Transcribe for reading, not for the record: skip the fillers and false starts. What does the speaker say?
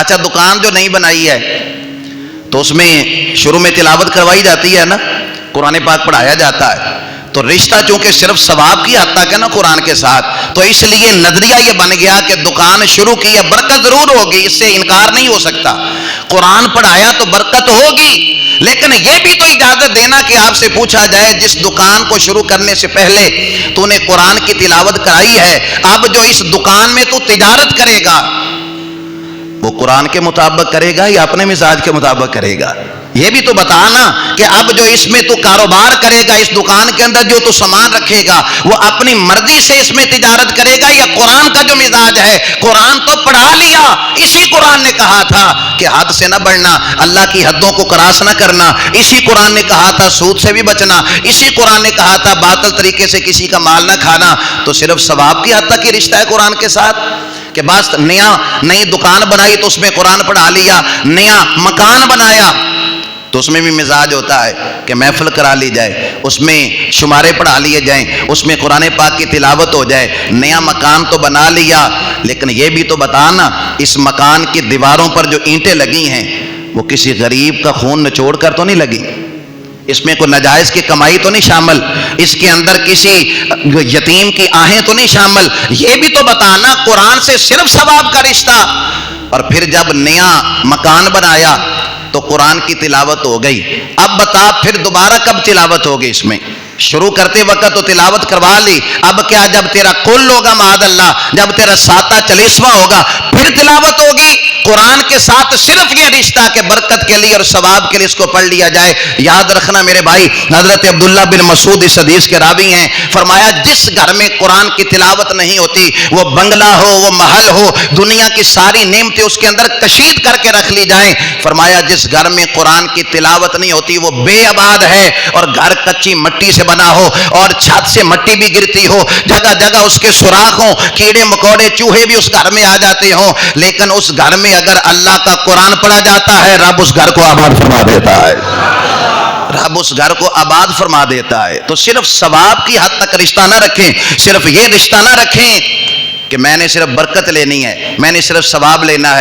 اچھا دکان جو نہیں بنائی ہے تو اس میں شروع میں تلاوت کروائی جاتی ہے نا، قرآن پاک پڑھایا جاتا ہے، تو رشتہ چونکہ صرف ثواب کی حد تک ہے نا قرآن کے ساتھ، تو اس لیے نظریہ یہ بن گیا کہ دکان شروع کی ہے، برکت ضرور ہوگی، اس سے انکار نہیں ہو سکتا، قرآن پڑھایا تو برکت ہوگی، لیکن یہ بھی تو اجازت دینا کہ آپ سے پوچھا جائے جس دکان کو شروع کرنے سے پہلے تو نے قرآن کی تلاوت کرائی ہے، اب جو اس دکان میں تو تجارت کرے گا وہ قرآن کے مطابق کرے گا یا اپنے مزاج کے مطابق کرے گا؟ یہ بھی تو بتانا کہ اب جو اس میں تو کاروبار کرے گا، اس دکان کے اندر جو تو سامان رکھے گا وہ اپنی مرضی سے اس میں تجارت کرے گا یا قرآن کا جو مزاج ہے، قرآن تو پڑھا لیا، اسی قرآن نے کہا تھا کہ حد سے نہ بڑھنا، اللہ کی حدوں کو کراس نہ کرنا، اسی قرآن نے کہا تھا سود سے بھی بچنا، اسی قرآن نے کہا تھا باطل طریقے سے کسی کا مال نہ کھانا، تو صرف ثواب کی حد تک ہی رشتہ ہے قرآن کے ساتھ کہ بس نئی دکان بنائی تو اس میں قرآن پڑھا لیا، نیا مکان بنایا تو اس میں بھی مزاج ہوتا ہے کہ محفل کرا لی جائے، اس میں شمارے پڑھا لیے جائیں، اس میں قرآن پاک کی تلاوت ہو جائے، نیا مکان تو بنا لیا، لیکن یہ بھی تو بتانا اس مکان کی دیواروں پر جو اینٹیں لگی ہیں وہ کسی غریب کا خون نچوڑ کر تو نہیں لگی، اس میں کوئی ناجائز کی کمائی تو نہیں شامل، اس کے اندر کسی یتیم کی آہیں تو نہیں شامل، یہ بھی تو بتانا قرآن سے صرف ثواب کا رشتہ۔ اور پھر جب نیا مکان بنایا تو قرآن کی تلاوت ہو گئی، اب بتا پھر دوبارہ کب تلاوت ہوگی؟ اس میں شروع کرتے وقت تو تلاوت کروا لی، اب کیا جب تیرا کل ہوگا معاذ اللہ، جب تیرا ساتہ چالیسواں ہوگا پھر تلاوت ہوگی؟ قرآن کے ساتھ صرف یہ رشتہ کہ برکت کے لیے اور ثواب کے لیے اس کو پڑھ لیا جائے۔ یاد رکھنا میرے بھائی، حضرت عبداللہ بن مسعود اس حدیث کے راوی ہیں، فرمایا جس گھر میں قرآن کی تلاوت نہیں ہوتی، وہ بنگلہ ہو، وہ محل ہو، دنیا کی ساری نعمتیں اس کے اندر کشید کر کے رکھ لی جائیں، فرمایا جس گھر میں قرآن کی تلاوت نہیں ہوتی وہ بے آباد ہے، اور گھر کچی مٹی سے بنا ہو اور چھت سے مٹی بھی گرتی ہو، جگہ جگہ اس کے سوراخ ہوں، کیڑے مکوڑے چوہے بھی اس گھر میں آ جاتے ہوں، لیکن اس گھر میں اگر اللہ کا قرآن پڑھا جاتا ہے رب اس گھر کو آباد فرما دیتا ہے، رب اس گھر کو آباد فرما دیتا ہے۔ تو صرف ثواب کی حد تک رشتہ نہ رکھیں، صرف یہ رشتہ نہ رکھیں کہ میں نے صرف برکت لینی ہے، میں نے صرف ثواب لینا ہے۔